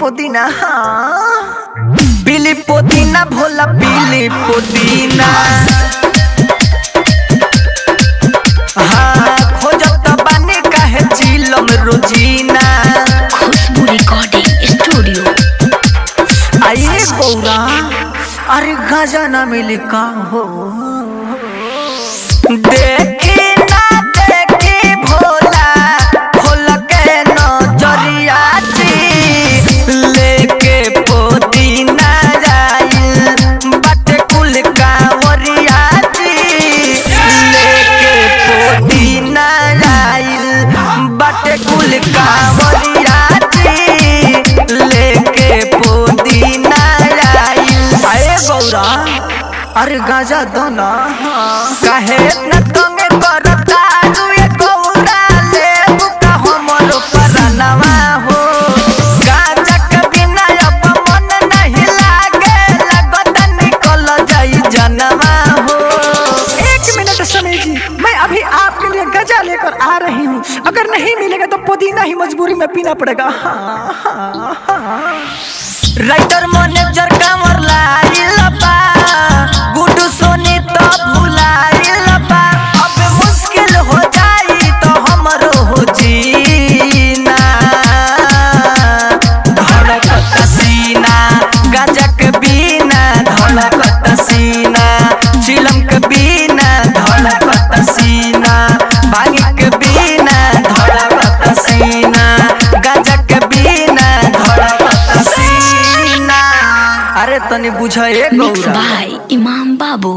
पुदीना पीली पुदीना भोला पीली पुदीना हाँ खोजत बानी काहे चिलम रोजीना खुशबू रिकॉर्डिंग स्टूडियो। आइए गौरा अरे गाजा ना मिली का हो देखी ना देखी भोला भोला के नजरिया जी लेके पुदीना जाइल बाटे कुल कांवरिया जी लेके पुदीना जाइल बाटे कुल कांवरिया जी लेके पुदीना जाइल। आए गौरा अरे गाजा दो ना काहे न तंगे करता दुए गौरा ले बुका हमरो परनवा हो गाजा के बिना अब मन नहीं लागे लगत निकल जाई जनवा हो। एक मिनट समय जी, मैं अभी आपके लिए गजा लेकर आ रही हूँ। अगर नहीं मिलेगा तो पुदीना ही मजबूरी में पीना पड़ेगा। हाँ हाँ हाँ। राइटर मैनेजर कामर लाइल बा गुड्डू सोनी तो भुलाइल बा अब मुश्किल हो जाई तो हमरो हो जीना धड़कत सीना गाजा के बिना धड़कत सीना चिलम के बिना धड़कत सीना भांगी के बिना धड़कत सीना गाजा के बिना धड़कत सीना। अरे तनी बुझे मिक्स बाय इमाम बाबू।